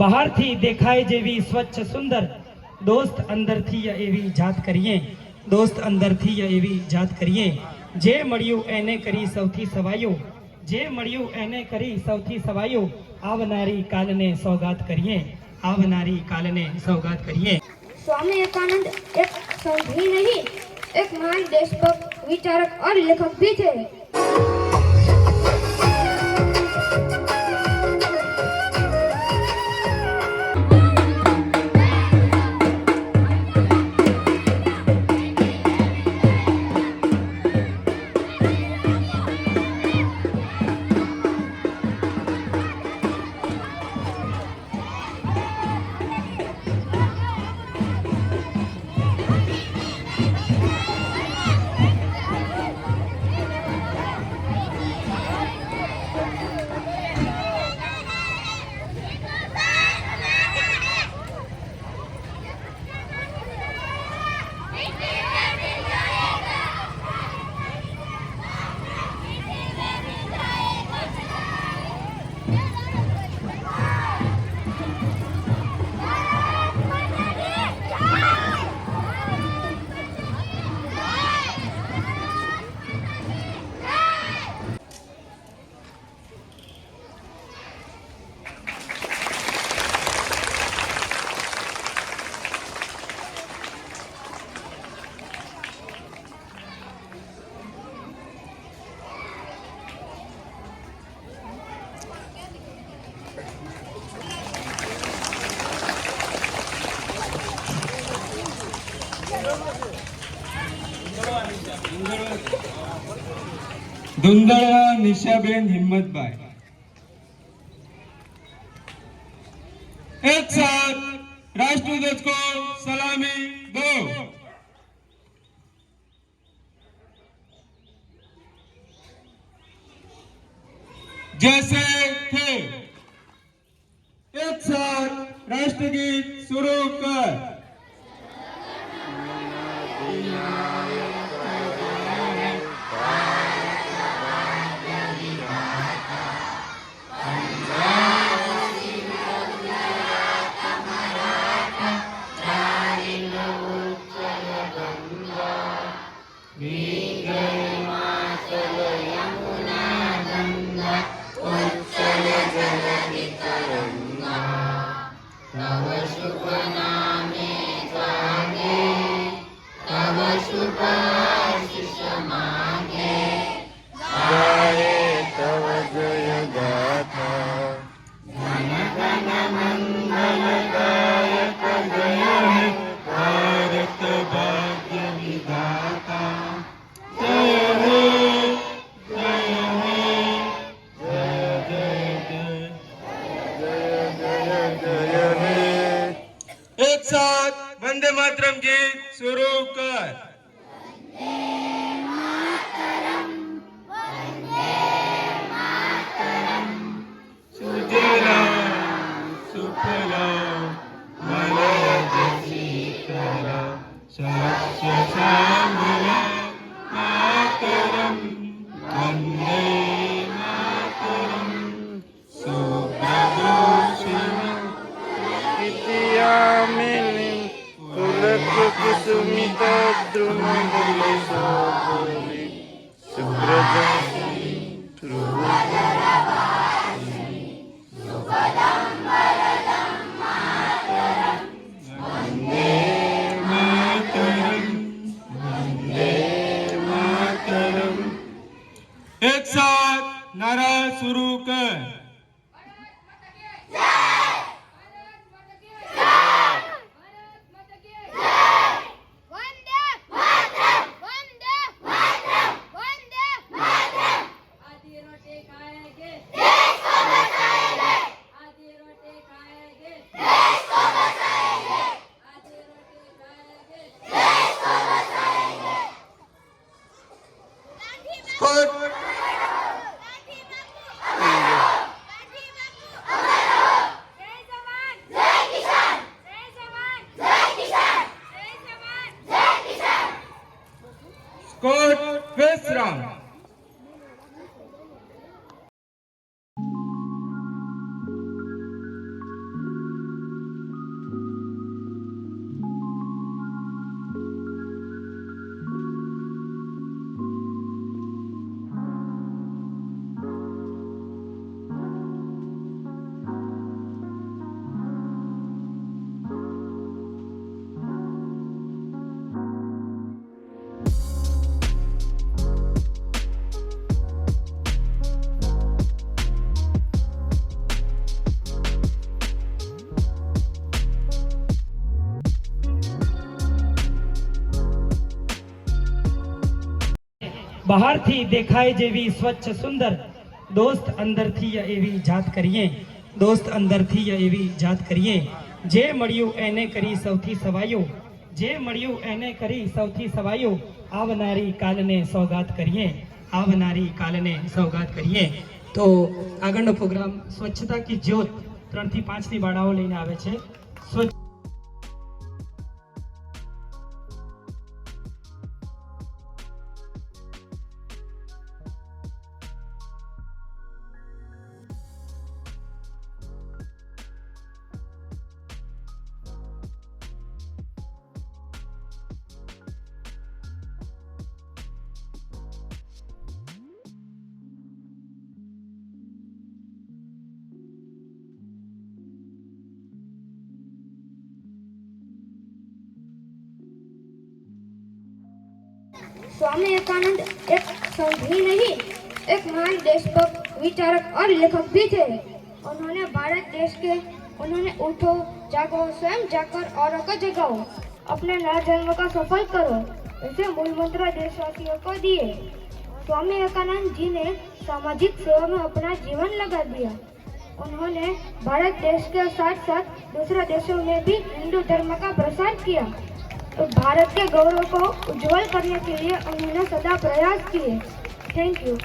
બહારથી દેખાય જેવી સ્વચ્છ સુંદર, દોસ્ત અંદરથી એવી જાત કરીએ, દોસ્ત અંદરથી એવી જાત કરીએ. જે મળ્યું એને કરી સૌથી સવાયું, જે મળ્યું એને કરી સૌથી સવાયું. આવનારી કાલને સૌગાત કરીએ, આવનારી કાલને સૌગાત કરીએ. स्वामी विवेकानंद एक संत ही नहीं, एक महान देशभक्त, विचारक और लेखक भी थे। ધુંધળવા નિશાબેન હિંમતભાઈ. एक साथ राष्ट्रध्वज को सलामी दो. जैसे थे. एक साथ राष्ट्रगीत शुरू कर. एक साथ वंदे मातरम गीत शुरू कर. सुजलाम सुफलाम मलयज शीतलाम शस्य श्यामलाम मातरम वंदे मातरम. सुप्रदोषिणम् इतियामिनीं पुलककुसुमिता द्रुमदलशोभिनी सुप्रजननी ध्रुवतारावासिनी सुखदं वरदं मातरं वन्दे मातरं वन्दे मातरम. एक साथ नारा शुरू कर. Scott Westram. બહારથી દેખાય જેવી સ્વચ્છ સુંદર દોસ્ત અંદરથી એવી જાત કરીએ, દોસ્ત અંદરથી એવી જાત કરીએ. જે મળ્યું એને કરી સૌથી સવાયું, જે મળ્યું એને કરી સૌથી સવાયું. આવનારી કાલને સોગાત કરીએ, આવનારી કાલને સોગાત કરીએ. તો આગળનો પ્રોગ્રામ સ્વચ્છતા કી જ્યોત 3 થી 5 ની બાળાઓ લઈને આવે છે. સ્વચ્છ स्वामी विवेकानंद एक संत ही नहीं, एक महान देशभक्त, विचारक और लेखक भी थे। उन्होंने भारत देश के उन्होंने उठो, जागो, स्वयं जाकर औरों को जगाओ, अपने नए जन्म का सफल करो, ऐसे मूल मंत्र देशवासियों को दिए। स्वामी विवेकानंद जी ने सामाजिक सेवा में अपना जीवन लगा दिया। उन्होंने भारत देश के साथ साथ दूसरे देशों में भी हिंदू धर्म का प्रसार किया। तो भारत के गौरव को उज्जवल करने के लिए उन्होंने सदा प्रयास किए। Thank you.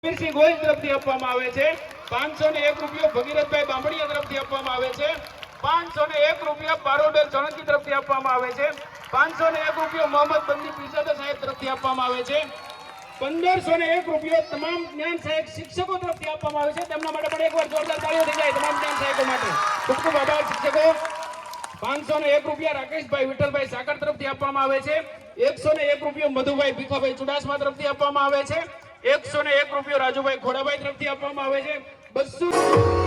વીરસિંહ ગોહિલ તરફથી આપવામાં આવે છે 501 રૂપિયો ભગીરથભાઈ બામણીયા તરફથી આપવામાં આવે છે 501 રૂપિયા બારોડર ચણકી તરફથી આપવામાં આવે છે 501 રૂપિયો મોહમ્મદ બંદી પીરઝાદા સાહેબ તરફથી આપવામાં આવે છે 1501 રૂપિયો તમામ જ્ઞાન સહાયક શિક્ષકો તરફથી આપવામાં આવે છે તેમના માટે પણ એકવાર જોરદાર તાળીઓ થઈ જાય તમામ જ્ઞાન સહાયકો માટે ખૂબ ખૂબ આભાર શિક્ષકો 501 રૂપિયા રાકેશભાઈ વિઠ્ઠલભાઈ સાકર તરફથી આપવામાં આવે છે 101 રૂપિયો મધુભાઈ ભીખાભાઈ ચુડાસમા તરફથી આપવામાં આવે છે 101 રૂપિયો રાજુભાઈ ખોડાભાઈ તરફથી આપવામાં આવે છે 200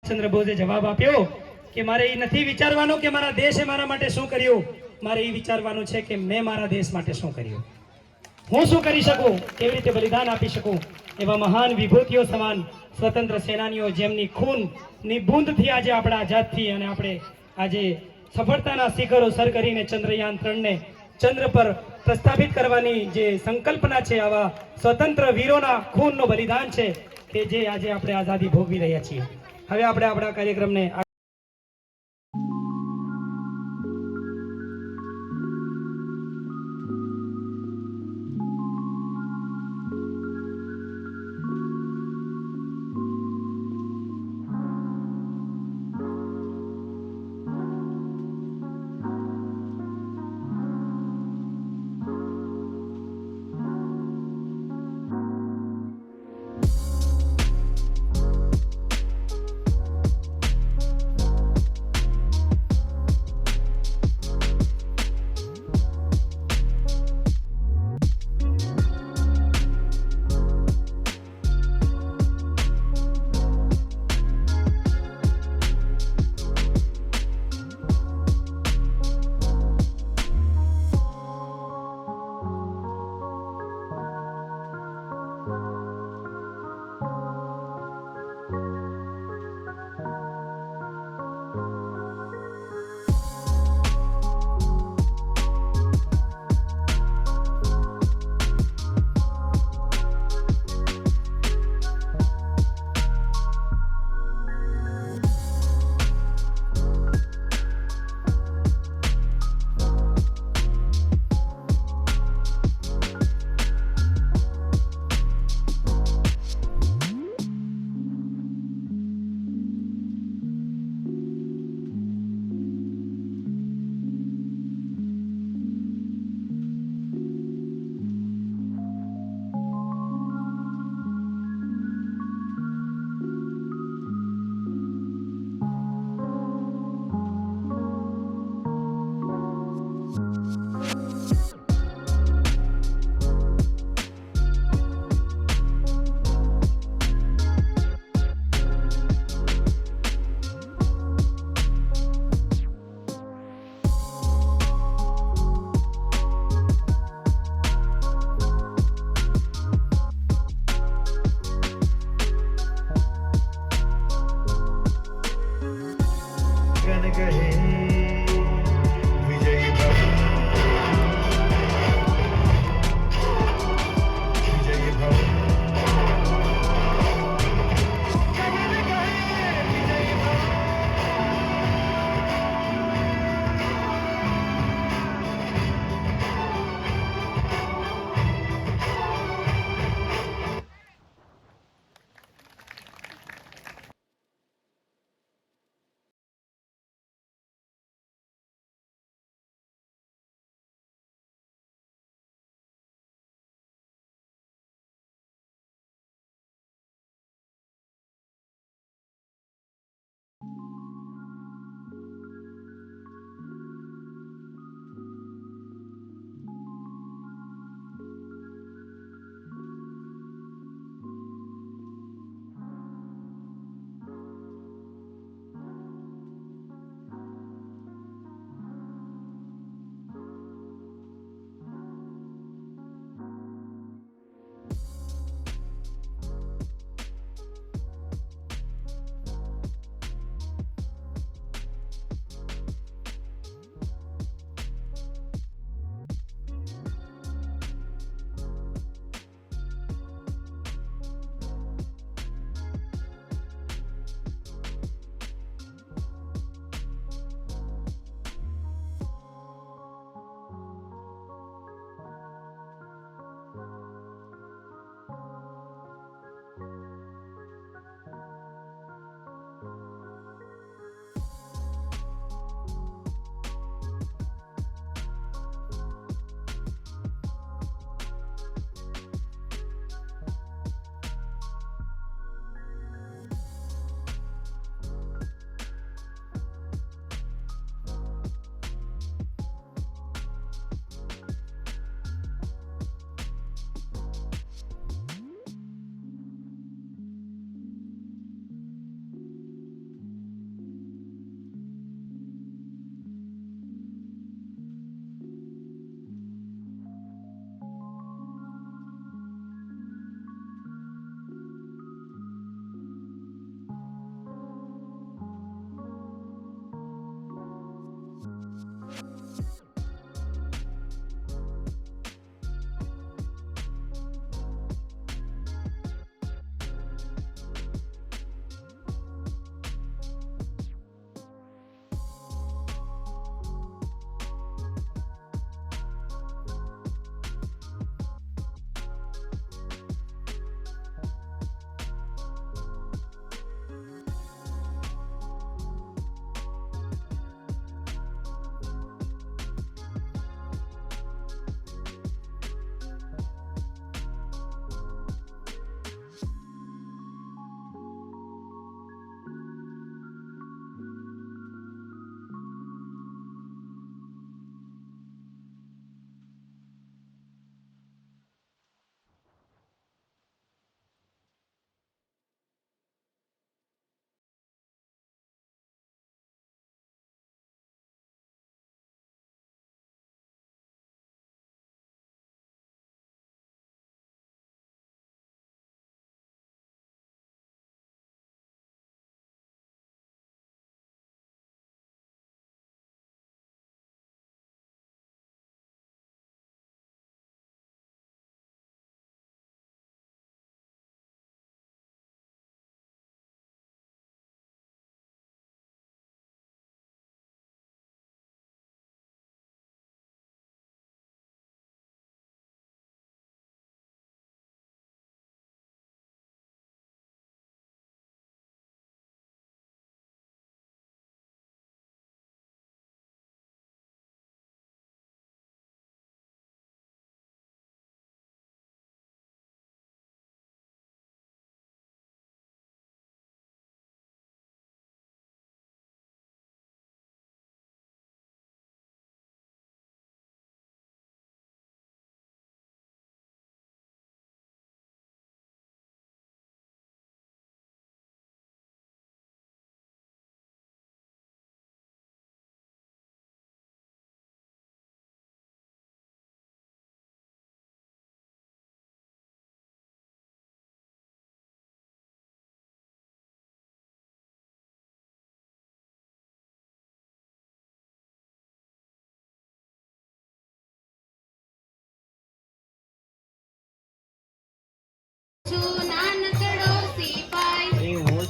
ચંદ્ર બોઝે જવાબ આપ્યો કે મારે એ નથી વિચારવાનું કે મારા દેશે મારા માટે શું કર્યું, મારે એ વિચારવાનું છે કે મેં મારા દેશ માટે શું કર્યું, હું શું કરી શકું, કેવી રીતે બલિદાન આપી શકું. એવા મહાન વિભૂતિઓ સમાન સ્વતંત્ર સેનાનીઓ જેમની ખૂનની બૂંદથી આજે આપણે આઝાદ થઈ અને આપણે આજે સફળતાના શિખરો સર કરીને ચંદ્રયાન 3ને ચંદ્ર પર પ્રસ્થાપિત કરવાની જે સંકલ્પના છે, આવા સ્વતંત્ર વીરોના ખૂનનો બલિદાન છે કે જે આજે આપણે આઝાદી ભોગવી રહ્યા છીએ. હવે આપણે આપણા કાર્યક્રમને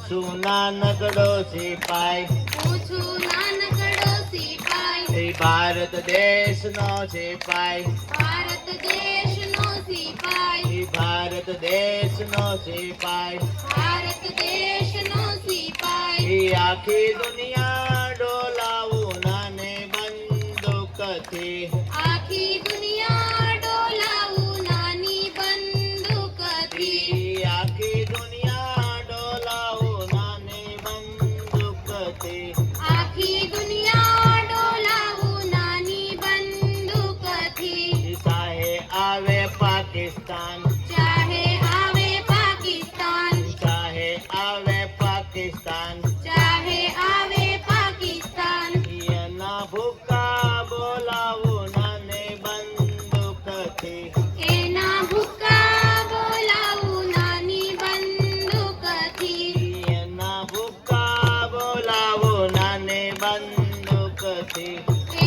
છું નાનકડો સિપાઈ, હું છું નાનકડો સિપાઈ, એ ભારત દેશનો સિપાઈ, ભારત દેશનો સિપાઈ, એ ભારત દેશનો સિપાઈ, ભારત દેશનો સિપાઈ, એ આખી દુનિયા ડોલાવું નાને બંદૂકથી, આખી દુનિયા ડોલાવું નાની બંદૂકથી, એ આખી દુનિયા ડોલાવું નાની બંદૂકથી, આખી દુનિયા ડોલાવું નાની બંદૂકથી, ચાહે આવે પાકિસ્તાન, ચાહે આવે પાકિસ્તાન, ચાહે આવે પાકિસ્તાન, ચાહે આવે પાકિસ્તાન, એના ભૂકા બોલાવું નાને બંદૂકથી, એના ભૂકા બોલાવું નાની બંદૂકથી, એના ભૂકા બોલાવું નાને બંદૂકથી,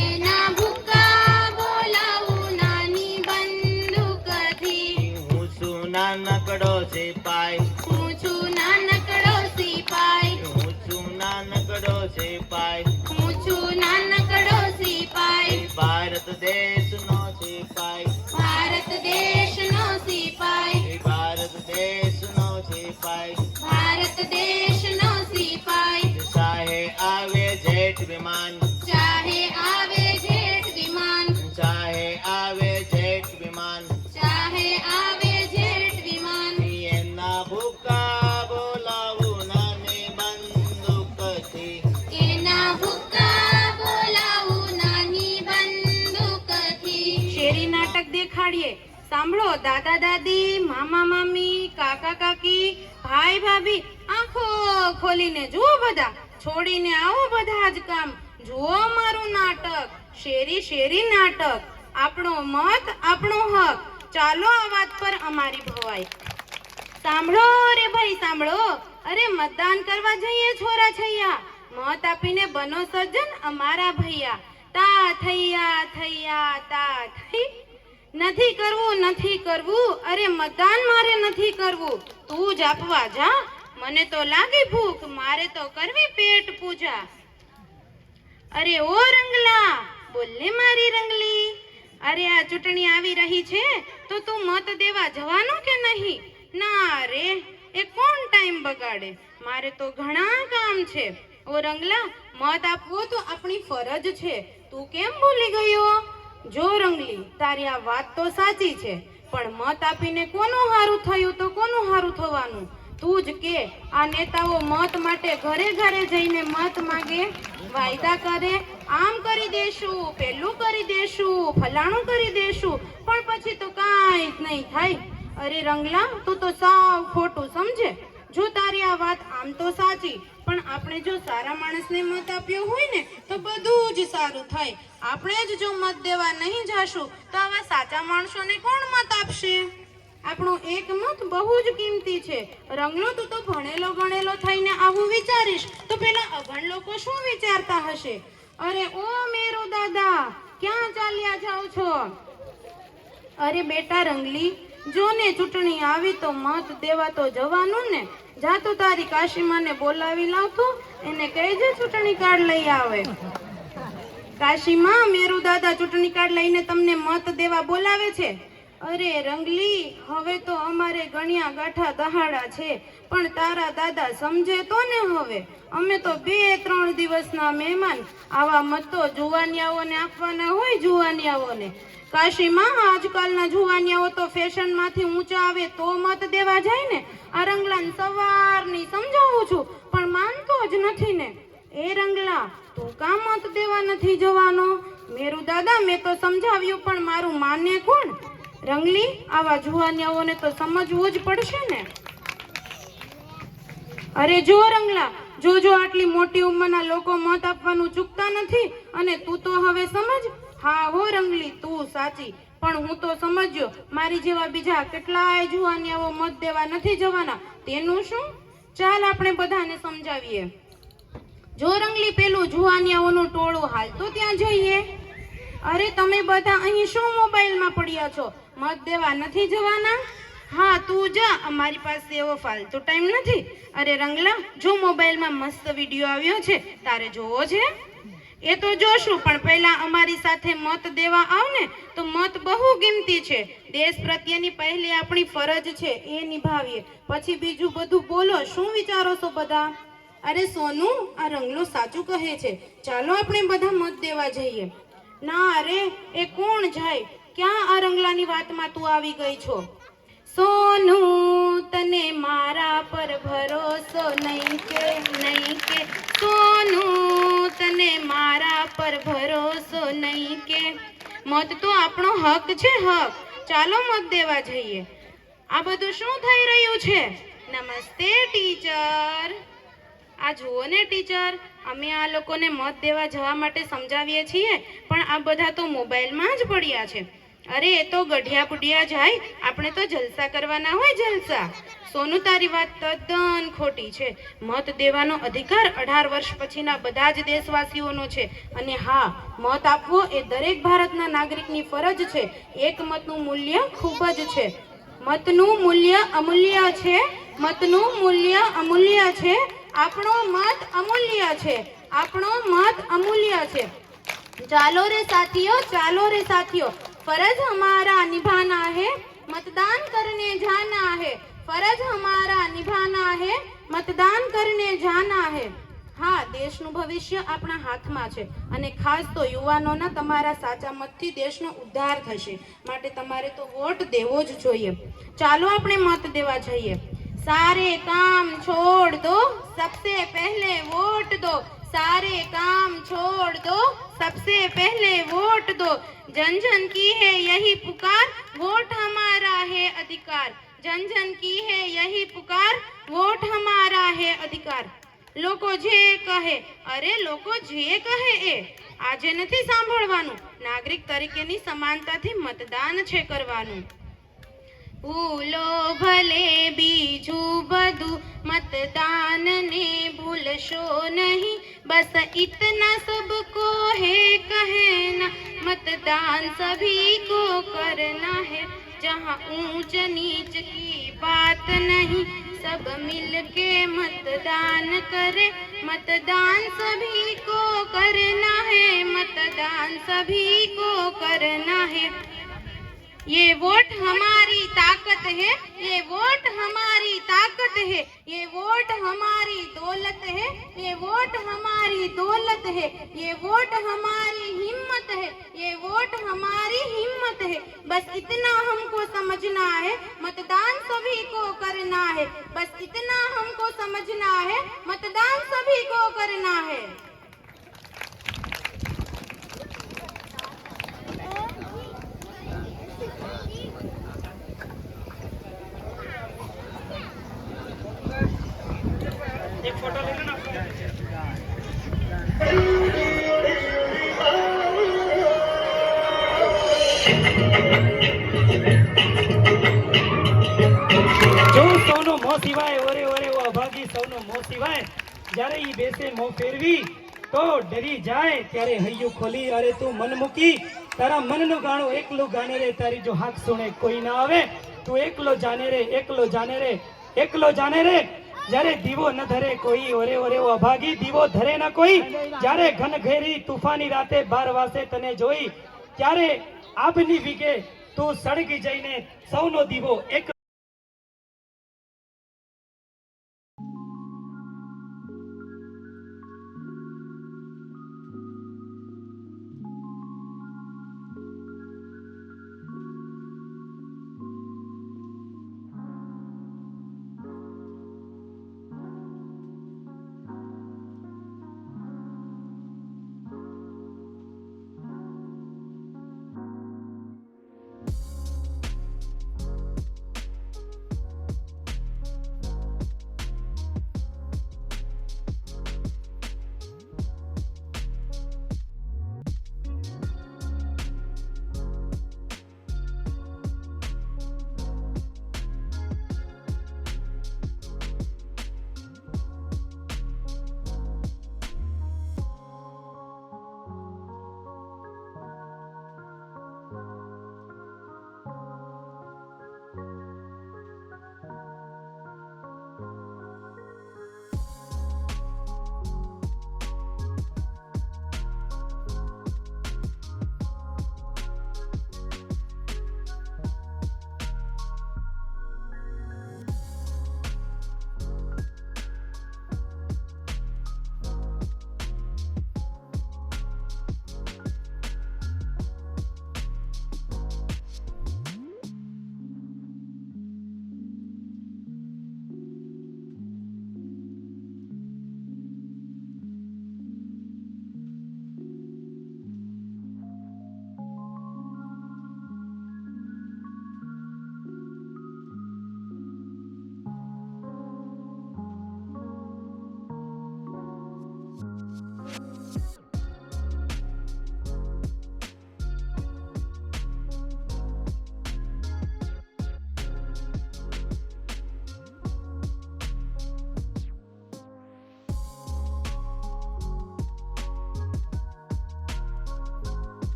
એના ભૂકા બોલાવું નાની બંદૂકથી, હું છું નાનકડો સિપાઈ, હું છું નાનકડો સિપાઈ, હું છું નાનકડો સિપાઈ, હું છું નાનકડો સિપાઈ, ભારત દેશનો સિપાઈ, ભારત દેશનો સિપાઈ, ભારત દેશનો સિપાઈ, ભારત દેશનો સિપાઈ, ચાહે આવે જેટ વિમાન, ચાહે આવે જેટ વિમાન, ચાહે આવે જેટ વિમાન, ચાહે આવે જેટ વિમાન, એના ભૂકા બોલાવું નાની બંદૂકથી, એના ભૂકા બોલાવું નાની બંદૂકથી. શેરી નાટક દેખાડીએ. સાંભળો દાદા દાદી, મામા મામી, કાકા કાકી, ભાઈ ભાભી, આંખો ખોલીને જુઓ બધા, છોડીને આવો બધા જ કામ, જુઓ મારું નાટક, શેરી શેરી નાટક, આપણો મત આપણો હક, ચાલો આ વાત પર અમારી ભવાઈ. સાંભળો રે ભાઈ સાંભળો, અરે મતદાન કરવા જઈએ છોરા છૈયા, મત આપીને બનો સજ્જન અમારા ભૈયા, તા થૈયા થૈયા તા થઈ. નથી કરવું, અરે મતદાન મારે નથી કરવું, તું જ આપવા જા, મને તો લાગી ભૂખ, મારે તો કરવી પેટ પૂજા. અરે ઓ રંગલા, બોલને મારી રંગલી, અરે આ ચૂંટણી આવી રહી છે તો તું મત દેવા જવાનો કે નહીં? ના રે, એ કોણ ટાઈમ બગાડે, મારે તો ઘણા કામ છે. ઓ રંગલા, મત આપવો તો આપણી ફરજ છે, તું કેમ ભૂલી ગયો? જો રંગલી, તારી આ વાત તો સાચી છે, પણ મત આપીને કોનું હારું થયું તો કોનું હારું થવાનું? તું જ કે. આ નેતાઓ મત માટે ઘરે ઘરે જઈને મત માંગે, વાયદા કરે, આમ કરી દેશું, પેલું કરી દેશું, ફલાણું કરી દેશું, પણ પછી તો કાંઈ જ નહીં થાય. અરે રંગલા, તું તો સાવ ખોટું સમજે. જો તારી આ વાત આમ તો સાચી, પણ આપણે જો સારા માણસને મત આપ્યો હોય ને તો બધું જ સારું થાય. આપણે જ જો મત દેવા નહીં જાશું તો આવા સાચા માણસોને કોણ મત આપશે? આપણો એક મત બહુ જ કિંમતી છે. રંગલો, તું તો ભણેલો ગણેલો થઈને આવું વિચારીશ તો પેલા અભણ લોકો શું વિચારતા હશે? અરે ઓ મેરો દાદા, ક્યાં ચાલ્યા જાઓ છો? અરે બેટા રંગલી, જો ને ચૂંટણી આવી તો મત દેવા તો જવાનું ને. જા તો તારી કાશીમાને બોલાવી લાવતો, એને કહેજે ચૂંટણી કાર્ડ લઈ આવે. કાશીમાં, મેરુ દાદા ચૂંટણી કાર્ડ લઈને તમને મત દેવા બોલાવે છે. અરે રંગલી, હવે તો અમારે ગણ્યા ગાંઠા દહાડા છે, પણ તારા દાદા સમજે તો ને. હવે અમે તો 2-3 દિવસના મહેમાન, આવા મત તો જુવાનિયાઓને આપવાના હોય, જુવાનિયાઓને. કાશીમાં, આજકાલના જુવાનિયાઓ તો ફેશનમાંથી ઊંચા આવે તો મત દેવા જાય ને. આ રંગલાને સવારની સમજાવું છું પણ માનતો જ નથી ને. એ રંગલા, તું કામ મત દેવા નથી જવાનો? મેરુ દાદા, મેં તો સમજાવ્યું પણ મારું માને કોણ? રંગલી, આવા જુવાનિયાઓને તો સમજવું જ પડશે ને. અરે જો રંગલા, જો આટલી મોટી ઉંમરના લોકો મત આપવાનું ચૂકતા નથી, અને તું તો હવે સમજ. હા હો રંગલી, તું સાચી, પણ હું તો સમજ્યો, મારી જેવા બીજા કેટલાય જુવાનિયાઓ મત દેવા નથી જવાના. તેનું શું? ચાલ આપણે બધાને સમજાવીએ. જો રંગલી, પેલું જુવાનિયાઓનું ટોળું હાલ તો ત્યાં જઈએ. અરે તમે બધા અહીં શું મોબાઈલમાં પડ્યા છો? મત દેવા નથી જવાના? હા તું જા, અમારી પાસે એવો ફાલતુ ટાઈમ નથી. અરે રંગલા, જો મોબાઈલમાં મસ્ત વિડીયો આવ્યો છે, તારે જોવો છે? એ તો જોશું, પણ પહેલા અમારી સાથે મત દેવા આવ ને. તો મત બહુ કિંમતી છે. દેશ પ્રત્યેની પહેલી આપણી ફરજ છે, એ નિભાવીએ, પછી બીજું બધું બોલો. શું વિચારો છો બધા? અરે સોનું, આ રંગલો સાચું કહે છે. ચાલો આપણે બધા મત દેવા જઈએ. ના અરે, એ કોણ જાય? ક્યાં આ રંગલાની વાતમાં તું આવી ગઈ છો? સોનું, તને મારા પર ભરોસો નહીં કે? નહીં કે? સોનું, તને મારા પર ભરોસો નહીં કે? મત તો આપણો હક છે, હક. ચાલો મત દેવા જઈએ. આ બધું શું થઈ રહ્યું છે? નમસ્તે ટીચર. આ જુઓ ને ટીચર, અમે આ લોકોને મત દેવા જવા માટે સમજાવીએ છીએ, પણ આ બધા તો મોબાઈલમાં જ પડ્યા છે. અરે એ તો ગઢિયા બુઢિયા જાય, આપણે તો જલસા કરવાના હોય, જલસા. સોનું, તારી વાત તદ્દન ખોટી છે. મત દેવાનો અધિકાર 18 વર્ષ પછીના બધા જ દેશવાસીઓનો છે. અને હા, મત આપવો એ દરેક ભારતના નાગરિકની ફરજ છે. એક મતનું મૂલ્ય ખૂબ જ છે. મતનું મૂલ્ય અમૂલ્ય છે. મતનું મૂલ્ય અમૂલ્ય છે. આપણો મત અમૂલ્ય છે. આપણો મત અમૂલ્ય છે. ચાલો રે સાથીઓ, ચાલો રે સાથીઓ, फर्ज हमारा निभाना है, मतदान करने जाना है. फर्ज हमारा निभाना है, मतदान करने जाना है. હા, દેશનું ભવિષ્ય આપણા હાથમાં છે, અને ખાસ તો યુવાનોના તમારા સાચા મતથી દેશનો ઉદ્ધાર થશે. માટે તમારે તો વોટ દેવો જ જોઈએ. ચાલો આપણે મત દેવા જઈએ. सारे काम छोड़ दो, सबसे पहले वोट दो. सारे काम छोड़ दो, सबसे पहले वोट दो. जन जन की है यही पुकार, वोट हमारा है अधिकार. जन जन की है यही पुकार, वोट हमारा है अधिकार. લોકો જે કહે, અરે લોકો જે કહે એ આજે નથી સાંભળવાનું. નાગરિક તરીકેની સમાનતાથી મતદાન છે કરવાનું. ભૂલો ભલે બીજું બધું, मतदान ने भूलशो नहीं. बस इतना सबको है कहना, मतदान सभी को करना है. जहाँ ऊंच नीच की बात नहीं, सब मिलके मतदान करे. मतदान सभी को करना है. मतदान सभी को करना है. ये वोट हमारी ताकत है. ये वोट हमारी ताकत है. ये वोट हमारी दौलत है. ये वोट हमारी दौलत है. ये वोट हमारी हिम्मत है. ये वोट हमारी हिम्मत है. बस इतना हमको समझना है, मतदान सभी को करना है. बस इतना हमको समझना है, मतदान सभी को करना है. एक फोटो ले लेना. જો સૌનો મોં સિવાય, ઓરે ઓરે ઓ અભાગી સૌનો મોં સિવાય. જ્યારે ઈ બેસે મોં ફેરવી તો ડરી જાય, ત્યારે હૈયું ખોલી અરે તું મન મૂકી. તારા મનનું ગાણું એકલું ગાને રે, તારી જો હાક સુણે કોઈ ના આવે. તું એકલો જાને રે, એકલો જાને રે, એકલો જાને રે. જ્યારે દીવો ન ધરે કોઈ, ઓરે ઓરે ઓ અભાગી દીવો ધરે ન કોઈ. જ્યારે ઘન ઘેરી તુફાની રાતે 12 વાસે તને જોઈ, ત્યારે આભની વીગે તું સળગી જઈને સૌનો દીવો એક